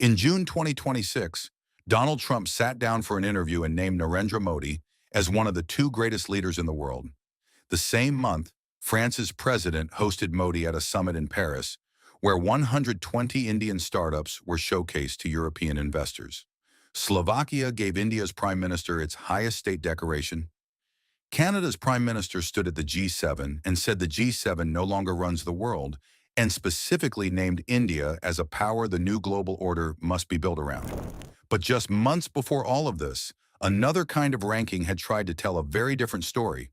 In June 2026, Donald Trump sat down for an interview and named Narendra Modi as one of the two greatest leaders in the world. The same month, France's president hosted Modi at a summit in Paris, where 120 Indian startups were showcased to European investors. Slovakia gave India's prime minister its highest state decoration. Canada's prime minister stood at the G7 and said the G7 no longer runs the world, and specifically named India as a power the new global order must be built around. But just months before all of this, another kind of ranking had tried to tell a very different story.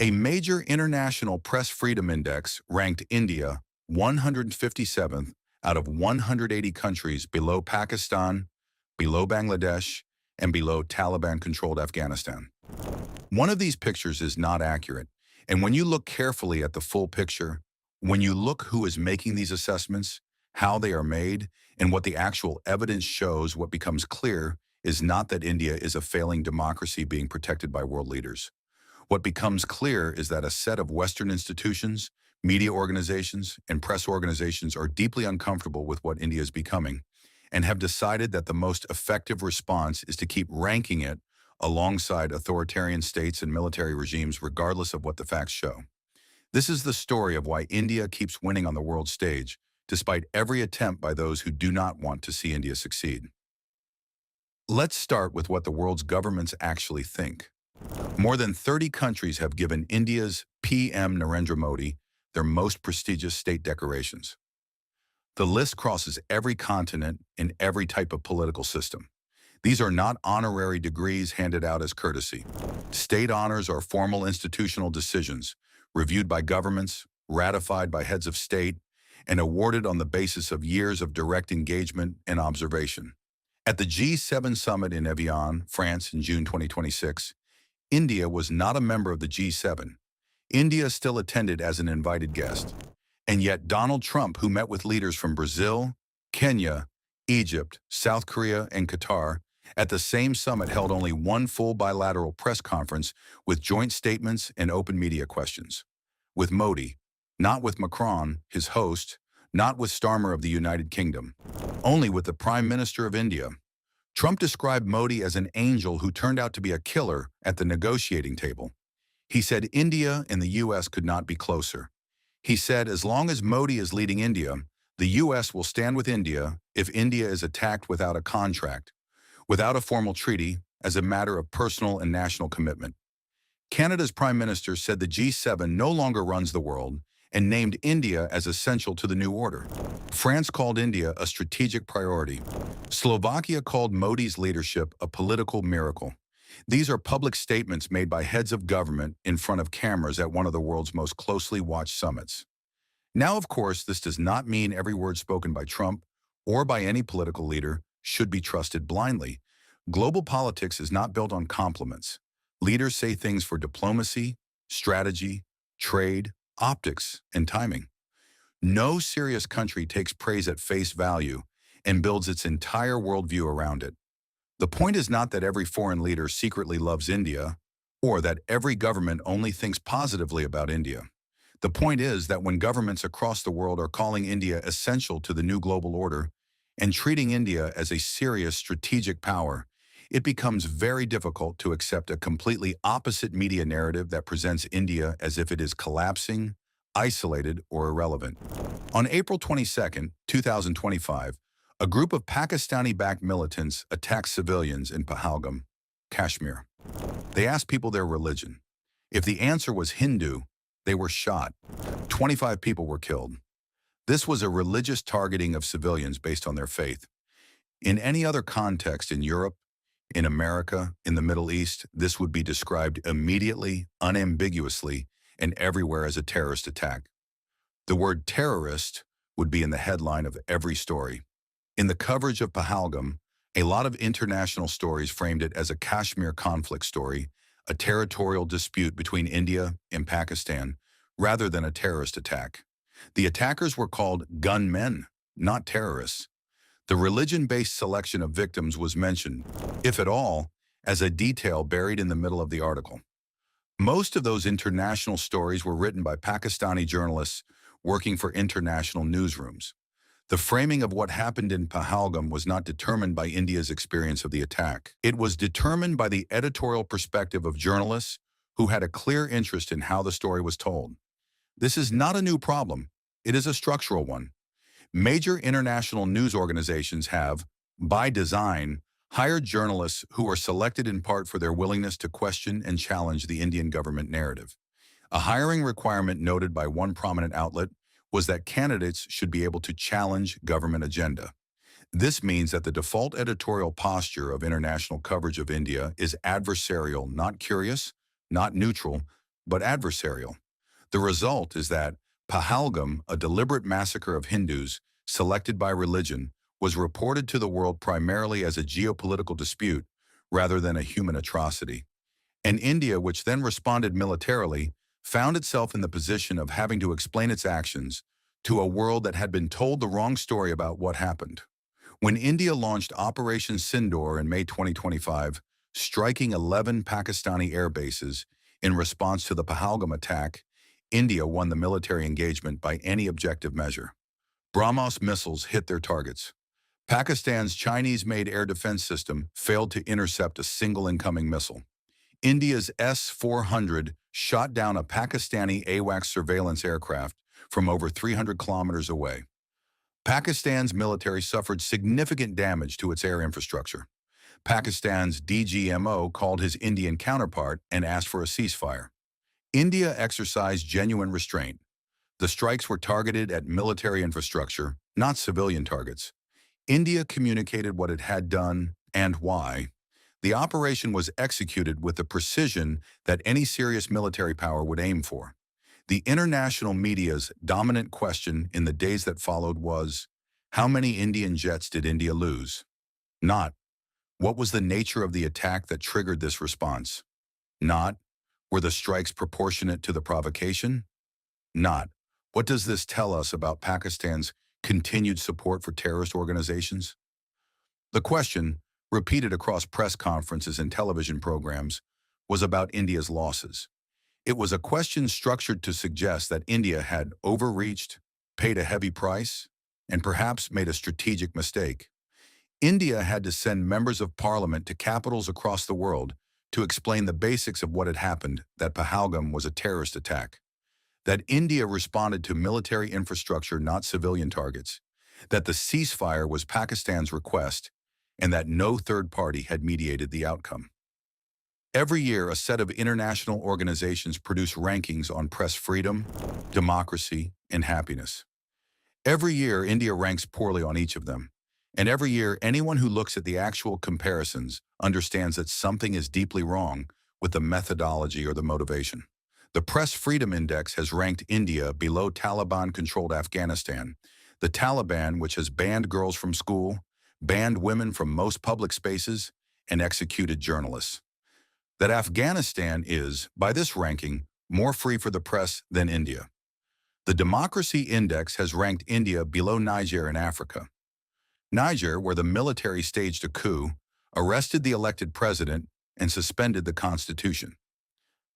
A major international press freedom index ranked India 157th out of 180 countries below Pakistan, below Bangladesh, and below Taliban-controlled Afghanistan. One of these pictures is not accurate, and when you look carefully at the full picture, when you look who is making these assessments, how they are made, and what the actual evidence shows, what becomes clear is not that India is a failing democracy being protected by world leaders. What becomes clear is that a set of Western institutions, media organizations, and press organizations are deeply uncomfortable with what India is becoming and have decided that the most effective response is to keep ranking it alongside authoritarian states and military regimes regardless of what the facts show. This is the story of why India keeps winning on the world stage, despite every attempt by those who do not want to see India succeed. Let's start with what the world's governments actually think. More than 30 countries have given India's PM Narendra Modi their most prestigious state decorations. The list crosses every continent and every type of political system. These are not honorary degrees handed out as courtesy. State honors are formal institutional decisions, reviewed by governments, ratified by heads of state, and awarded on the basis of years of direct engagement and observation. At the G7 summit in Evian, France in June 2026, India was not a member of the G7. India still attended as an invited guest. And yet Donald Trump, who met with leaders from Brazil, Kenya, Egypt, South Korea, and Qatar, at the same summit held only one full bilateral press conference with joint statements and open media questions. With Modi, not with Macron, his host, not with Starmer of the United Kingdom, only with the Prime Minister of India. Trump described Modi as an angel who turned out to be a killer at the negotiating table. He said India and the U.S. could not be closer. He said as long as Modi is leading India, the U.S. will stand with India if India is attacked without a contract, without a formal treaty, as a matter of personal and national commitment. Canada's Prime Minister said the G7 no longer runs the world and named India as essential to the new order. France called India a strategic priority. Slovakia called Modi's leadership a political miracle. These are public statements made by heads of government in front of cameras at one of the world's most closely watched summits. Now, of course, this does not mean every word spoken by Trump or by any political leader should be trusted blindly. Global politics is not built on compliments. Leaders say things for diplomacy, strategy, trade, optics, and timing. No serious country takes praise at face value and builds its entire worldview around it. The point is not that every foreign leader secretly loves India or that every government only thinks positively about India. The point is that when governments across the world are calling India essential to the new global order and treating India as a serious strategic power, it becomes very difficult to accept a completely opposite media narrative that presents India as if it is collapsing, isolated, or irrelevant. On April 22, 2025, a group of Pakistani-backed militants attacked civilians in Pahalgam, Kashmir. They asked people their religion. If the answer was Hindu, they were shot. 25 people were killed. This was a religious targeting of civilians based on their faith. In any other context in Europe, in America, in the Middle East, this would be described immediately, unambiguously, and everywhere as a terrorist attack. The word terrorist would be in the headline of every story. In the coverage of Pahalgam, a lot of international stories framed it as a Kashmir conflict story, a territorial dispute between India and Pakistan, rather than a terrorist attack. The attackers were called gunmen, not terrorists. The religion-based selection of victims was mentioned, if at all, as a detail buried in the middle of the article. Most of those international stories were written by Pakistani journalists working for international newsrooms. The framing of what happened in Pahalgam was not determined by India's experience of the attack. It was determined by the editorial perspective of journalists who had a clear interest in how the story was told. This is not a new problem. It is a structural one. Major international news organizations have, by design, hired journalists who are selected in part for their willingness to question and challenge the Indian government narrative. A hiring requirement noted by one prominent outlet was that candidates should be able to challenge government agenda. This means that the default editorial posture of international coverage of India is adversarial, not curious, not neutral, but adversarial. The result is that Pahalgam, a deliberate massacre of Hindus selected by religion, was reported to the world primarily as a geopolitical dispute rather than a human atrocity. And India, which then responded militarily, found itself in the position of having to explain its actions to a world that had been told the wrong story about what happened. When India launched Operation Sindoor in May 2025, striking 11 Pakistani air bases in response to the Pahalgam attack, India won the military engagement by any objective measure. BrahMos missiles hit their targets. Pakistan's Chinese-made air defense system failed to intercept a single incoming missile. India's S-400 shot down a Pakistani AWACS surveillance aircraft from over 300 kilometers away. Pakistan's military suffered significant damage to its air infrastructure. Pakistan's DGMO called his Indian counterpart and asked for a ceasefire. India exercised genuine restraint. The strikes were targeted at military infrastructure, not civilian targets. India communicated what it had done and why. The operation was executed with the precision that any serious military power would aim for. The international media's dominant question in the days that followed was, how many Indian jets did India lose? Not, what was the nature of the attack that triggered this response? Not, were the strikes proportionate to the provocation? Not, what does this tell us about Pakistan's continued support for terrorist organizations? The question, repeated across press conferences and television programs, was about India's losses. It was a question structured to suggest that India had overreached, paid a heavy price, and perhaps made a strategic mistake. India had to send members of parliament to capitals across the world to explain the basics of what had happened, that Pahalgam was a terrorist attack, that India responded to military infrastructure, not civilian targets, that the ceasefire was Pakistan's request, and that no third party had mediated the outcome. Every year, a set of international organizations produce rankings on press freedom, democracy, and happiness. Every year, India ranks poorly on each of them. And every year, anyone who looks at the actual comparisons understands that something is deeply wrong with the methodology or the motivation. The Press Freedom Index has ranked India below Taliban-controlled Afghanistan, the Taliban which has banned girls from school, banned women from most public spaces, and executed journalists. That Afghanistan is, by this ranking, more free for the press than India. The Democracy Index has ranked India below Niger in Africa. Niger, where the military staged a coup, arrested the elected president, and suspended the constitution.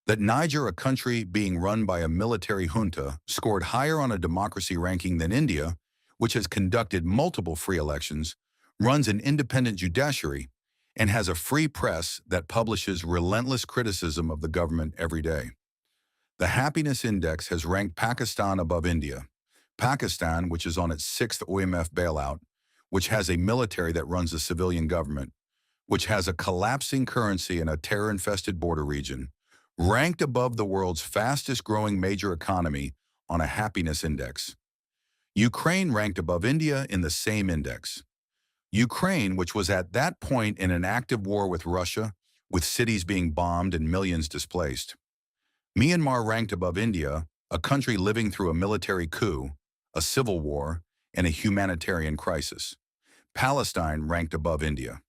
That Niger, a country being run by a military junta, scored higher on a democracy ranking than India, which has conducted multiple free elections, runs an independent judiciary, and has a free press that publishes relentless criticism of the government every day. The Happiness Index has ranked Pakistan above India. Pakistan, which is on its 6th OMF bailout, which has a military that runs a civilian government, which has a collapsing currency in a terror-infested border region, ranked above the world's fastest-growing major economy on a happiness index. Ukraine ranked above India in the same index. Ukraine, which was at that point in an active war with Russia, with cities being bombed and millions displaced. Myanmar ranked above India, a country living through a military coup, a civil war, and a humanitarian crisis. Palestine ranked above India.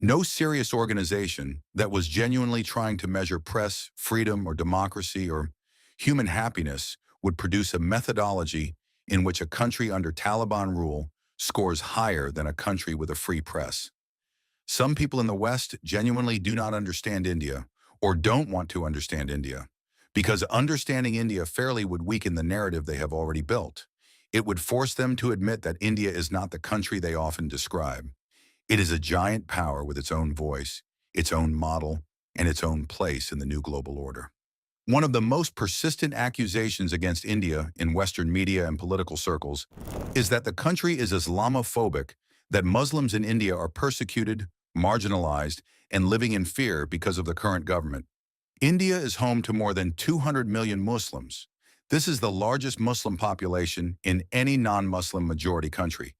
No serious organization that was genuinely trying to measure press, freedom, or democracy, or human happiness would produce a methodology in which a country under Taliban rule scores higher than a country with a free press. Some people in the West genuinely do not understand India, or don't want to understand India, because understanding India fairly would weaken the narrative they have already built. It would force them to admit that India is not the country they often describe. It is a giant power with its own voice, its own model, and its own place in the new global order. One of the most persistent accusations against India in Western media and political circles is that the country is Islamophobic, that Muslims in India are persecuted, marginalized, and living in fear because of the current government. India is home to more than 200 million Muslims. This is the largest Muslim population in any non-Muslim majority country.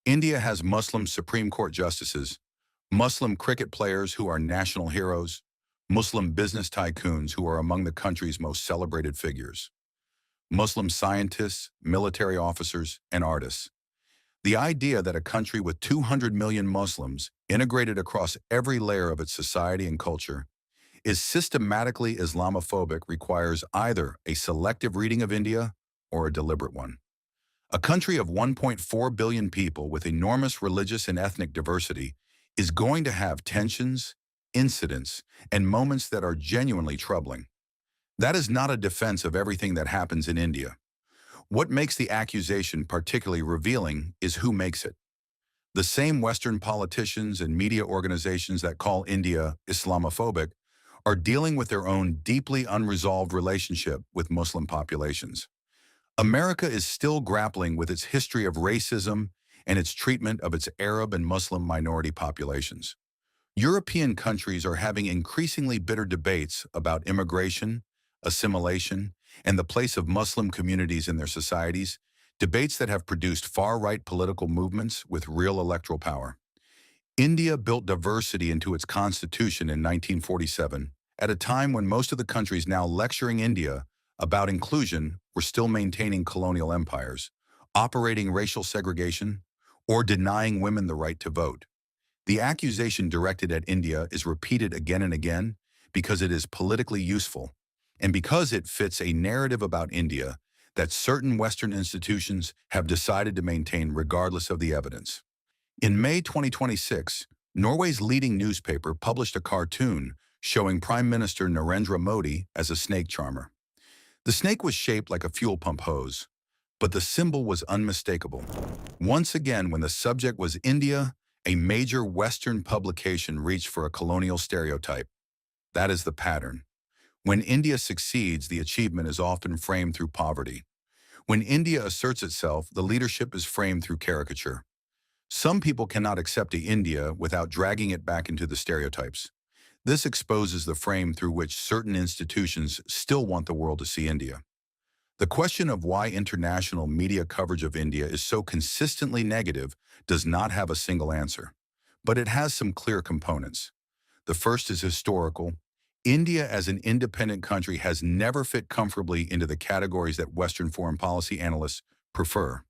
India has Muslim Supreme Court justices, Muslim cricket players who are national heroes, Muslim business tycoons who are among the country's most celebrated figures, Muslim scientists, military officers, and artists. The idea that a country with 200 million Muslims, integrated across every layer of its society and culture, is systematically Islamophobic requires either a selective reading of India or a deliberate one. A country of 1.4 billion people with enormous religious and ethnic diversity is going to have tensions, incidents, and moments that are genuinely troubling. That is not a defense of everything that happens in India. What makes the accusation particularly revealing is who makes it. The same Western politicians and media organizations that call India Islamophobic are dealing with their own deeply unresolved relationship with Muslim populations. America is still grappling with its history of racism and its treatment of its Arab and Muslim minority populations. European countries are having increasingly bitter debates about immigration, assimilation, and the place of Muslim communities in their societies, debates that have produced far-right political movements with real electoral power. India built diversity into its constitution in 1947, at a time when most of the countries now lecturing India about inclusion were still maintaining colonial empires, operating racial segregation, or denying women the right to vote. The accusation directed at India is repeated again and again because it is politically useful, and because it fits a narrative about India that certain Western institutions have decided to maintain regardless of the evidence. In May 2026, Norway's leading newspaper published a cartoon showing Prime Minister Narendra Modi as a snake charmer. The snake was shaped like a fuel pump hose, but the symbol was unmistakable. Once again, when the subject was India, a major Western publication reached for a colonial stereotype. That is the pattern. When India succeeds, the achievement is often framed through poverty. When India asserts itself, the leadership is framed through caricature. Some people cannot accept India without dragging it back into the stereotypes. This exposes the frame through which certain institutions still want the world to see India. The question of why international media coverage of India is so consistently negative does not have a single answer, but it has some clear components. The first is historical. India as an independent country has never fit comfortably into the categories that Western foreign policy analysts prefer.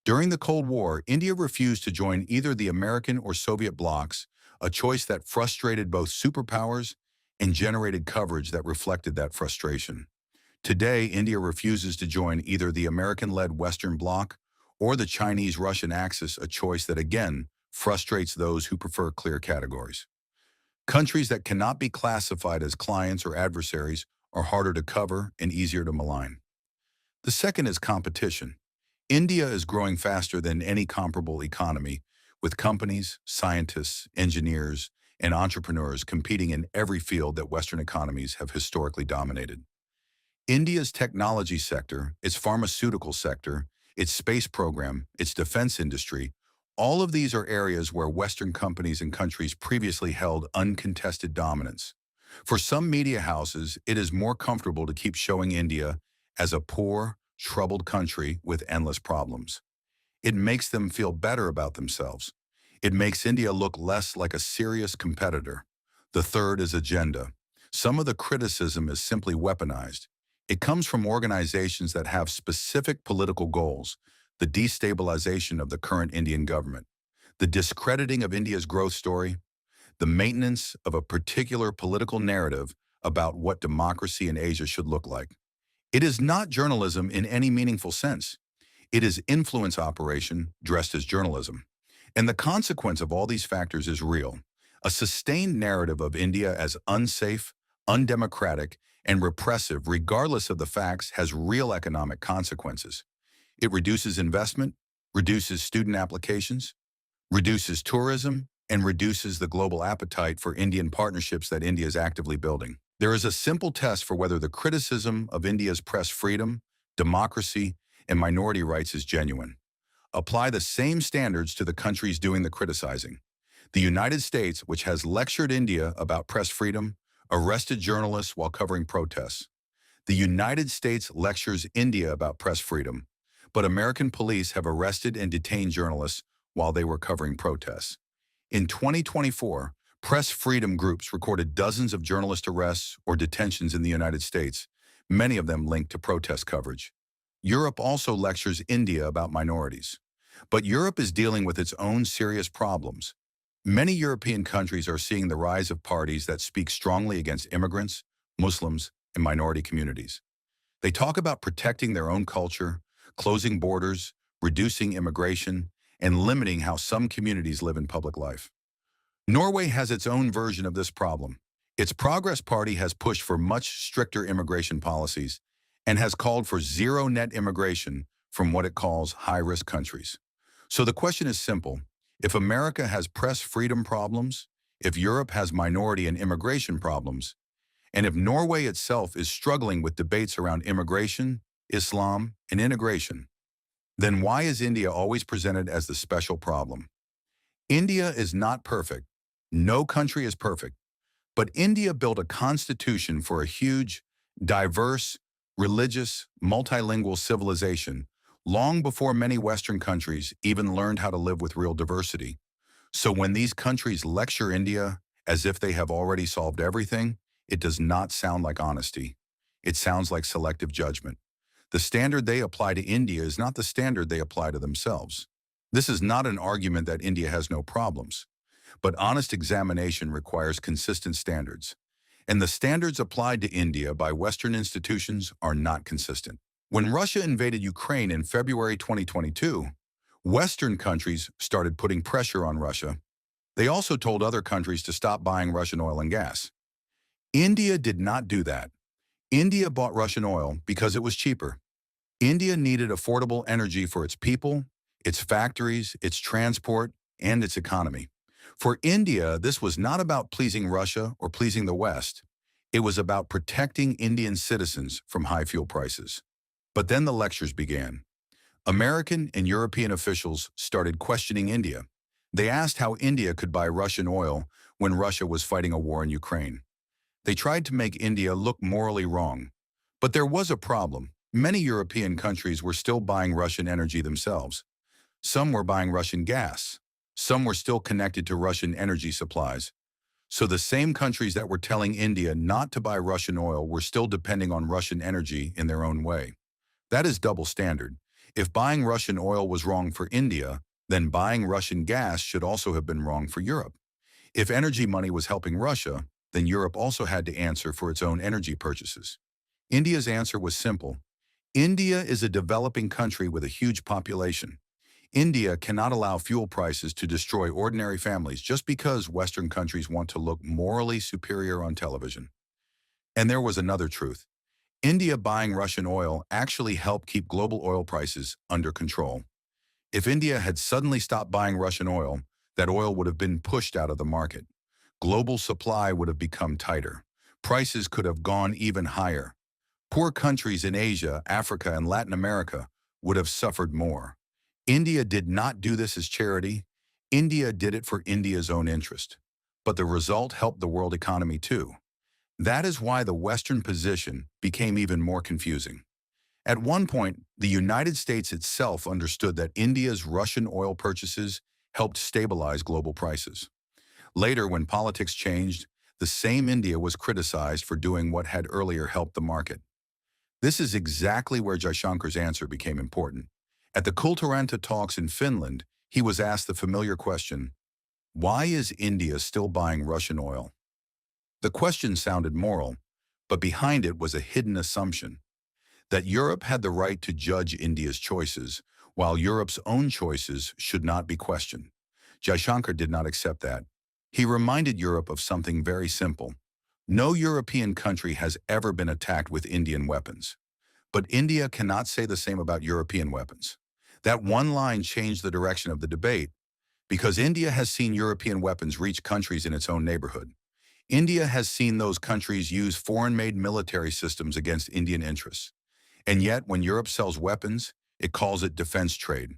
During the Cold War, India refused to join either the American or Soviet blocs, a choice that frustrated both superpowers and generated coverage that reflected that frustration. Today, India refuses to join either the American-led Western bloc or the Chinese-Russian axis, a choice that again frustrates those who prefer clear categories. Countries that cannot be classified as clients or adversaries are harder to cover and easier to malign. The second is competition. India is growing faster than any comparable economy, with companies, scientists, engineers, and entrepreneurs competing in every field that Western economies have historically dominated. India's technology sector, its pharmaceutical sector, its space program, its defense industry, all of these are areas where Western companies and countries previously held uncontested dominance. For some media houses, it is more comfortable to keep showing India as a poor, troubled country with endless problems. It makes them feel better about themselves. It makes India look less like a serious competitor. The third is agenda. Some of the criticism is simply weaponized. It comes from organizations that have specific political goals: the destabilization of the current Indian government, the discrediting of India's growth story, the maintenance of a particular political narrative about what democracy in Asia should look like. It is not journalism in any meaningful sense. It is influence operation dressed as journalism. And the consequence of all these factors is real. A sustained narrative of India as unsafe, undemocratic, and repressive, regardless of the facts, has real economic consequences. It reduces investment, reduces student applications, reduces tourism, and reduces the global appetite for Indian partnerships that India is actively building. There is a simple test for whether the criticism of India's press freedom, democracy, and minority rights is genuine. Apply the same standards to the countries doing the criticizing. The United States, which has lectured India about press freedom, arrested journalists while covering protests. The United States lectures India about press freedom, but American police have arrested and detained journalists while they were covering protests. In 2024, press freedom groups recorded dozens of journalist arrests or detentions in the United States, many of them linked to protest coverage. Europe also lectures India about minorities. But Europe is dealing with its own serious problems. Many European countries are seeing the rise of parties that speak strongly against immigrants, Muslims, and minority communities. They talk about protecting their own culture, closing borders, reducing immigration, and limiting how some communities live in public life. Norway has its own version of this problem. Its Progress Party has pushed for much stricter immigration policies and has called for zero net immigration from what it calls high-risk countries. So the question is simple. If America has press freedom problems, if Europe has minority and immigration problems, and if Norway itself is struggling with debates around immigration, Islam, and integration, then why is India always presented as the special problem? India is not perfect. No country is perfect. But India built a constitution for a huge, diverse, religious, multilingual civilization long before many Western countries even learned how to live with real diversity. So when these countries lecture India as if they have already solved everything, it does not sound like honesty. It sounds like selective judgment. The standard they apply to India is not the standard they apply to themselves. This is not an argument that India has no problems, but honest examination requires consistent standards. And the standards applied to India by Western institutions are not consistent. When Russia invaded Ukraine in February 2022, Western countries started putting pressure on Russia. They also told other countries to stop buying Russian oil and gas. India did not do that. India bought Russian oil because it was cheaper. India needed affordable energy for its people, its factories, its transport, and its economy. For India, this was not about pleasing Russia or pleasing the West. It was about protecting Indian citizens from high fuel prices. But then the lectures began. American and European officials started questioning India. They asked how India could buy Russian oil when Russia was fighting a war in Ukraine. They tried to make India look morally wrong. But there was a problem. Many European countries were still buying Russian energy themselves. Some were buying Russian gas. Some were still connected to Russian energy supplies. So the same countries that were telling India not to buy Russian oil were still depending on Russian energy in their own way. That is double standard. If buying Russian oil was wrong for India, then buying Russian gas should also have been wrong for Europe. If energy money was helping Russia, then Europe also had to answer for its own energy purchases. India's answer was simple. India is a developing country with a huge population. India cannot allow fuel prices to destroy ordinary families just because Western countries want to look morally superior on television. And there was another truth. India buying Russian oil actually helped keep global oil prices under control. If India had suddenly stopped buying Russian oil, that oil would have been pushed out of the market. Global supply would have become tighter. Prices could have gone even higher. Poor countries in Asia, Africa, and Latin America would have suffered more. India did not do this as charity. India did it for India's own interest. But the result helped the world economy too. That is why the Western position became even more confusing. At one point, the United States itself understood that India's Russian oil purchases helped stabilize global prices. Later, when politics changed, the same India was criticized for doing what had earlier helped the market. This is exactly where Jaishankar's answer became important. At the Kultaranta talks in Finland, he was asked the familiar question, why is India still buying Russian oil? The question sounded moral, but behind it was a hidden assumption that Europe had the right to judge India's choices, while Europe's own choices should not be questioned. Jaishankar did not accept that. He reminded Europe of something very simple. No European country has ever been attacked with Indian weapons. But India cannot say the same about European weapons. That one line changed the direction of the debate because India has seen European weapons reach countries in its own neighborhood. India has seen those countries use foreign-made military systems against Indian interests. And yet, when Europe sells weapons, it calls it defense trade.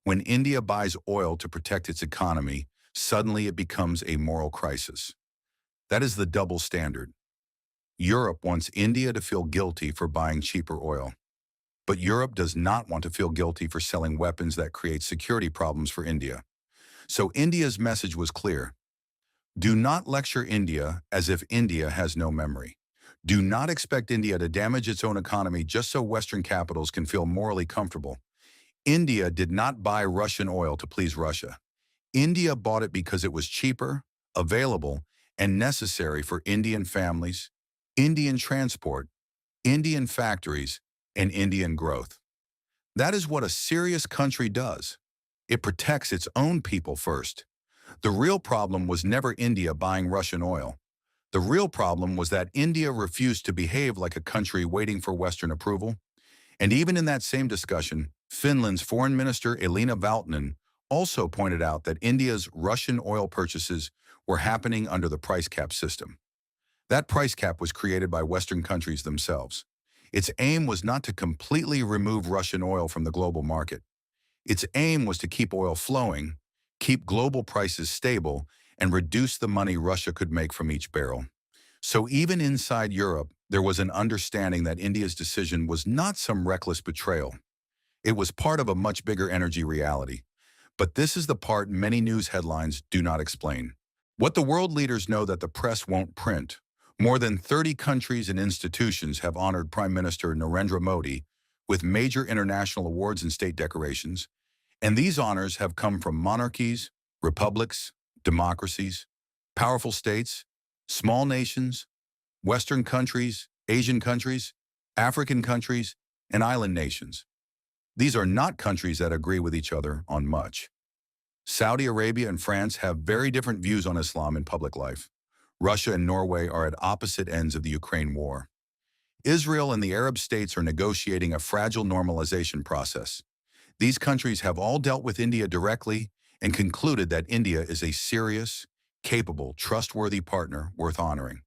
When India buys oil to protect its economy, suddenly it becomes a moral crisis. That is the double standard. Europe wants India to feel guilty for buying cheaper oil. But Europe does not want to feel guilty for selling weapons that create security problems for India. So India's message was clear. Do not lecture India as if India has no memory. Do not expect India to damage its own economy just so Western capitals can feel morally comfortable. India did not buy Russian oil to please Russia. India bought it because it was cheaper, available, and necessary for Indian families, Indian transport, Indian factories, and Indian growth. That is what a serious country does. It protects its own people first. The real problem was never India buying Russian oil. The real problem was that India refused to behave like a country waiting for Western approval. And even in that same discussion, Finland's Foreign Minister Elina Valtonen also pointed out that India's Russian oil purchases were happening under the price cap system. That price cap was created by Western countries themselves. Its aim was not to completely remove Russian oil from the global market. Its aim was to keep oil flowing, keep global prices stable, and reduce the money Russia could make from each barrel. So even inside Europe, there was an understanding that India's decision was not some reckless betrayal. It was part of a much bigger energy reality. But this is the part many news headlines do not explain. What the world leaders know that the press won't print. More than 30 countries and institutions have honored Prime Minister Narendra Modi with major international awards and state decorations, and these honors have come from monarchies, republics, democracies, powerful states, small nations, Western countries, Asian countries, African countries, and island nations. These are not countries that agree with each other on much. Saudi Arabia and France have very different views on Islam in public life. Russia and Norway are at opposite ends of the Ukraine war. Israel and the Arab states are negotiating a fragile normalization process. These countries have all dealt with India directly and concluded that India is a serious, capable, trustworthy partner worth honoring.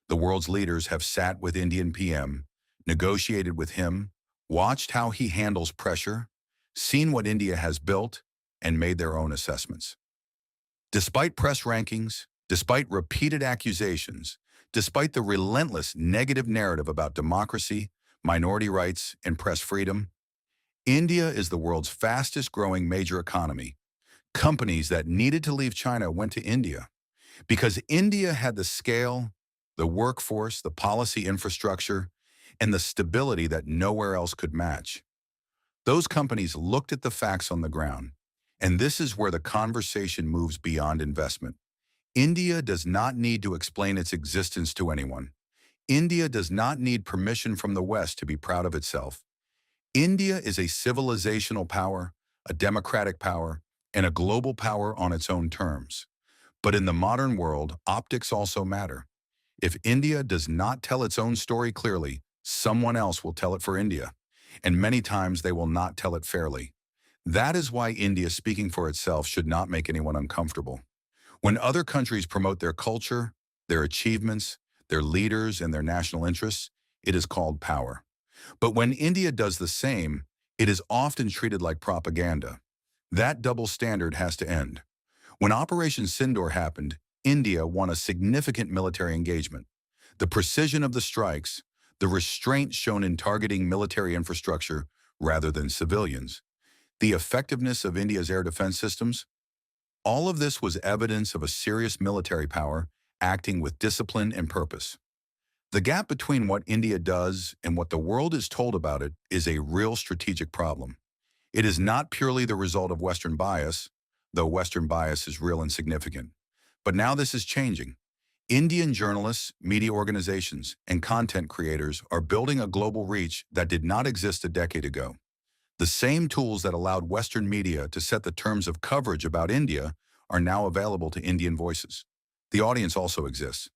The world's leaders have sat with Indian PM, negotiated with him, watched how he handles pressure, seen what India has built, and made their own assessments. Despite press rankings, despite repeated accusations, despite the relentless negative narrative about democracy, minority rights, and press freedom, India is the world's fastest-growing major economy. Companies that needed to leave China went to India because India had the scale, the workforce, the policy infrastructure, and the stability that nowhere else could match. Those companies looked at the facts on the ground, and this is where the conversation moves beyond investment. India does not need to explain its existence to anyone. India does not need permission from the West to be proud of itself. India is a civilizational power, a democratic power, and a global power on its own terms. But in the modern world, optics also matter. If India does not tell its own story clearly, someone else will tell it for India, and many times they will not tell it fairly. That is why India speaking for itself should not make anyone uncomfortable. When other countries promote their culture, their achievements, their leaders, and their national interests, it is called power. But when India does the same, it is often treated like propaganda. That double standard has to end. When Operation Sindoor happened, India won a significant military engagement. The precision of the strikes, the restraint shown in targeting military infrastructure rather than civilians, the effectiveness of India's air defense systems, all of this was evidence of a serious military power acting with discipline and purpose. The gap between what India does and what the world is told about it is a real strategic problem. It is not purely the result of Western bias, though Western bias is real and significant. But now this is changing. Indian journalists, media organizations, and content creators are building a global reach that did not exist a decade ago. The same tools that allowed Western media to set the terms of coverage about India are now available to Indian voices. The audience also exists.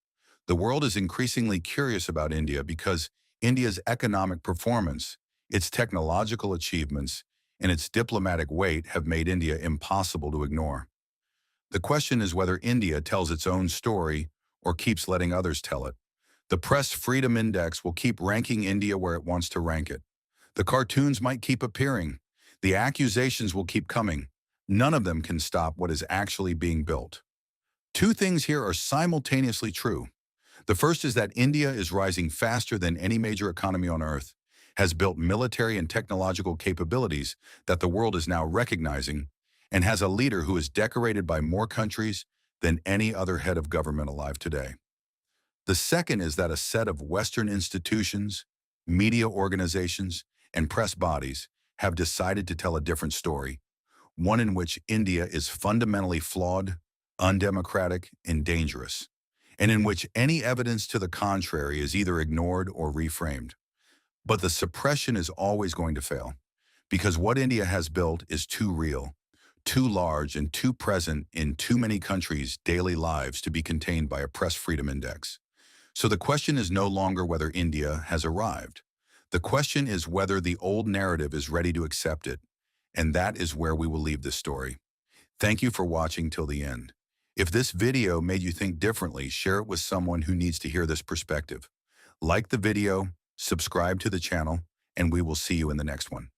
The world is increasingly curious about India because India's economic performance, its technological achievements, and its diplomatic weight have made India impossible to ignore. The question is whether India tells its own story or keeps letting others tell it. The Press Freedom Index will keep ranking India where it wants to rank it. The cartoons might keep appearing. The accusations will keep coming. None of them can stop what is actually being built. Two things here are simultaneously true. The first is that India is rising faster than any major economy on earth, has built military and technological capabilities that the world is now recognizing, and has a leader who is decorated by more countries than any other head of government alive today. The second is that a set of Western institutions, media organizations, and press bodies have decided to tell a different story, one in which India is fundamentally flawed, undemocratic, and dangerous, and in which any evidence to the contrary is either ignored or reframed. But the suppression is always going to fail, because what India has built is too real, too large, and too present in too many countries' daily lives to be contained by a press freedom index. So the question is no longer whether India has arrived. The question is whether the old narrative is ready to accept it, and that is where we will leave this story. Thank you for watching till the end. If this video made you think differently, share it with someone who needs to hear this perspective. Like the video, subscribe to the channel, and we will see you in the next one.